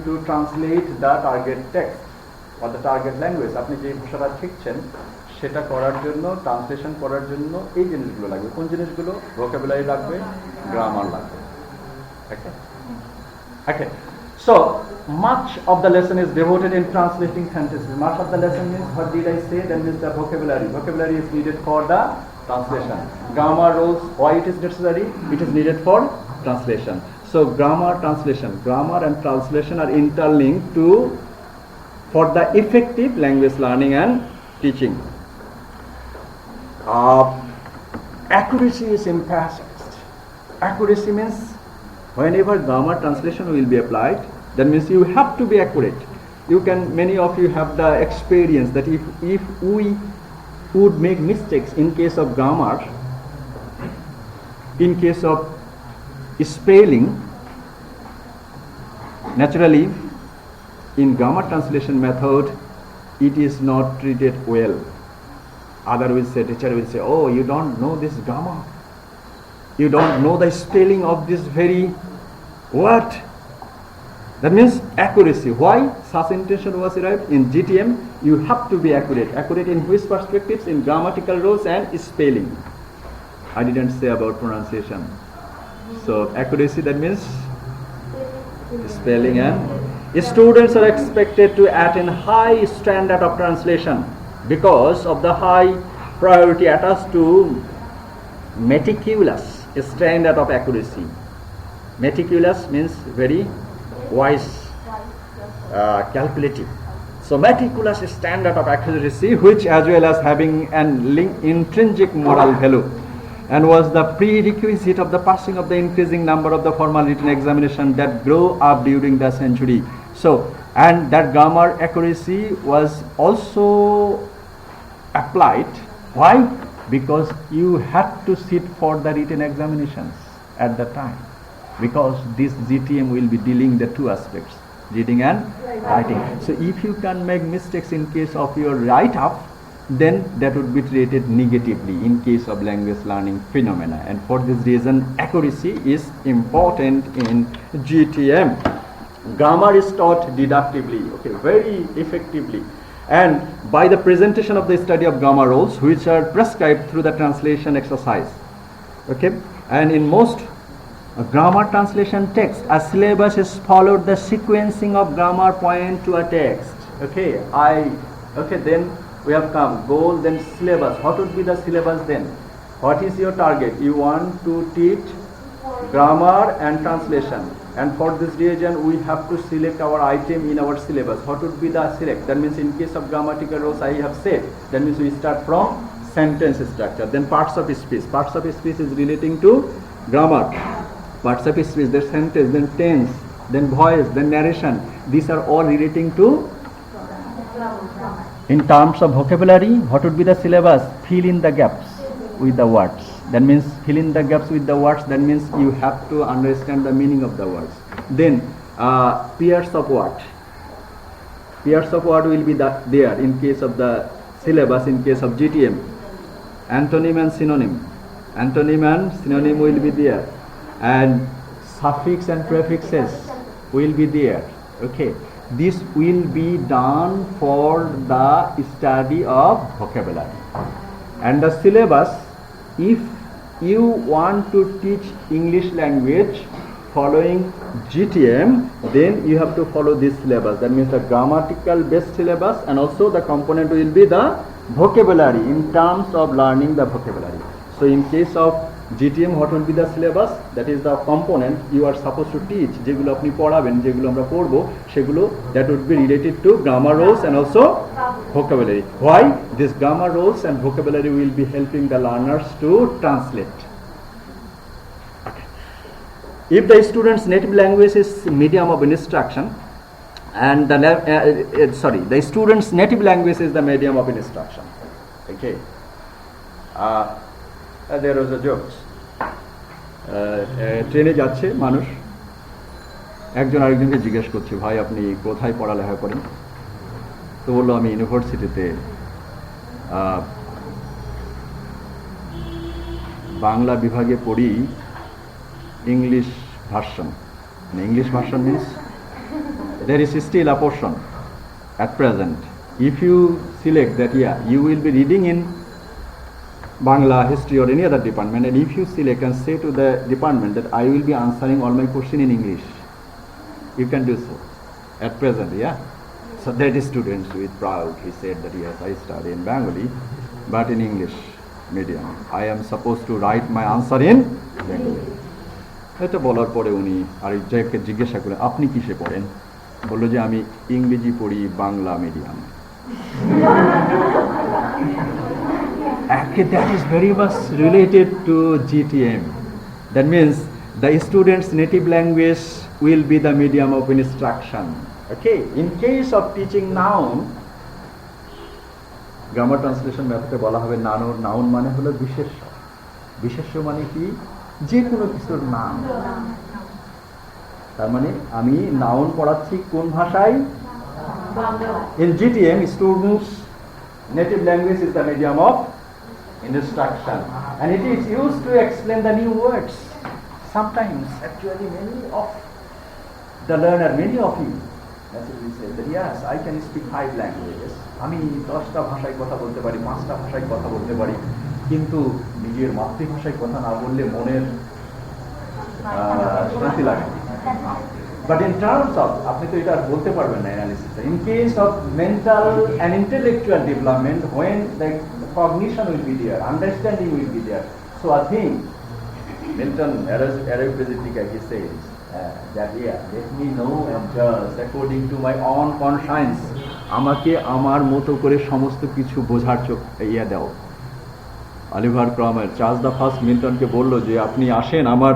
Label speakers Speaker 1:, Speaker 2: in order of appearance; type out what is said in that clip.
Speaker 1: to translate the target text or the target language. আপনি যে ভাষাটা শিখছেন সেটা করার জন্য ট্রান্সলেশন করার জন্য এই জিনিসগুলো লাগবে। কোন জিনিসগুলো? ভোকাবুলারি লাগবে, গ্রামার লাগবে। Okay. Okay. So much of the lesson is devoted in translating sentences. Much of the lesson means, what did I say? That means the vocabulary. Vocabulary is needed for the translation. Grammar rules, why it is necessary? It is needed for translation. So grammar and translation are interlinked for the effective language learning and teaching. Accuracy is emphasized. Accuracy means whenever grammar translation will be applied, that means you have to be accurate. Many of you have the experience that if we would make mistakes in case of grammar, in case of spelling, naturally in grammar translation method it is not treated well. Teacher will say, oh, you don't know this grammar, you don't know the spelling of this very word. That means accuracy. Why such intention was arrived? In GTM you have to be accurate. Accurate in which perspectives? In grammatical rules and spelling. I didn't say about pronunciation. So accuracy, that means spelling, and students are expected to attain high standard of translation because of the high priority attached to meticulous standard of accuracy. Meticulous means very wise, calculative. So meticulous standard of accuracy, which as well as having an intrinsic moral value, and was the prerequisite of the passing of the increasing number of the formal written examination that grew up during the century. So, and that grammar accuracy was also applied. Why? Because you had to sit for the written examinations at the time, because this GTM will be dealing the two aspects, reading and writing. So if you can make mistakes in case of your write-up, then that would be treated negatively in case of language learning phenomena, and for this reason accuracy is important in GTM. Grammar is taught deductively, okay, very effectively, and by the presentation of the study of grammar rules, which are prescribed through the translation exercise. Okay, and in most grammar translation text, a syllabus is followed, the sequencing of grammar point to a text. Then we have come goal, then syllabus. What would be the syllabus then? What is your target? You want to teach grammar and translation, and for this reason we have to select our item in our syllabus. What would be the select? That means in case of grammatical rules I have said, that means we start from sentence structure, then parts of speech. Parts of speech is relating to grammar. Parts of speech, then sentence, then tense, then voice, then narration. These are all relating to. In terms of vocabulary, what would be the syllabus? Fill in the gaps with the words. That means fill in the gaps with the words. That means you have to understand the meaning of the words. Then pairs of word. Pairs of word will be there in case of the syllabus. In case of GTM, antonym and synonym. Antonym and synonym will be there, and suffix and prefixes will be there. Okay. This will be done for the study of vocabulary. And the syllabus, if you want to teach English language following GTM, then you have to follow this syllabus. That means the grammatical based syllabus, and also the component will be the vocabulary in terms of learning the vocabulary. So in case of GTM, what will be the syllabus? That is the component you are supposed to teach. যেগুলো আপনি পড়াবেন, যেগুলো আমরা পড়বো, সেগুলো that would be related to grammar rules and also vocabulary. Why? This grammar rules and vocabulary will be helping the learners to translate. Okay. If the student's native language is medium of instruction, and the student's native language is the medium of instruction. Okay. There was a joke. ট্রেনে যাচ্ছে মানুষ, একজন আরেকজনকে জিজ্ঞেস করছে, ভাই আপনি কোথায় পড়ালেখা করেন? তো বললো আমি ইউনিভার্সিটিতে বাংলা বিভাগে পড়ি English version. English version means there is still a portion at present. If you select that, yeah, you will be reading in Bangla, history or any other department, and if you select and say to the department that I will be answering all my question in English, you can do so at present, yeah. So that is students with proud, he said that yes, I study in Bengali, but in English medium. I am supposed to write my answer in Bengali. এটা বলার পরে উনি আরেকজনকে জিজ্ঞাসা করলেন আপনি কিসে পড়েন? বললো যে আমি ইংরেজি পড়ি Bangla medium. Actually, that is very much related to GTM. That means the student's native language will be the medium of instruction. Okay, in case of teaching noun, grammar translation method বলা হবে noun মানে হলো বিশেষ্য। বিশেষ্য মানে কি? যে কোনো কিছুর নাম। তার মানে আমি নাউন পড়াচ্ছি কোন ভাষায়? In GTM, students' native language is the medium of instruction, and it is used to explain the new words. Sometimes, actually, many of the learner, many of you, naturally say that yes, I can speak 5 languages. আমি 10টা ভাষায় কথা বলতে পারি, 5টা ভাষায় কথা বলতে পারি, কিন্তু নিজের মাতৃভাষায় কথা না বললে মনের শান্তি লাগে। But in terms of, আপনি তো এটা বলতে পারবেন না analysis, in case of mental and intellectual development, when the cognition will be there, understanding will be there. So I think Milton Arithmetica, he says that yeah, let me know and judge according to my own conscience. আমাকে আমার মতো করে সমস্ত কিছু বোঝার চোখ দাও। Oliver ক্রমার Charles the first মিল্টনকে বলল যে আপনি আসেন আমার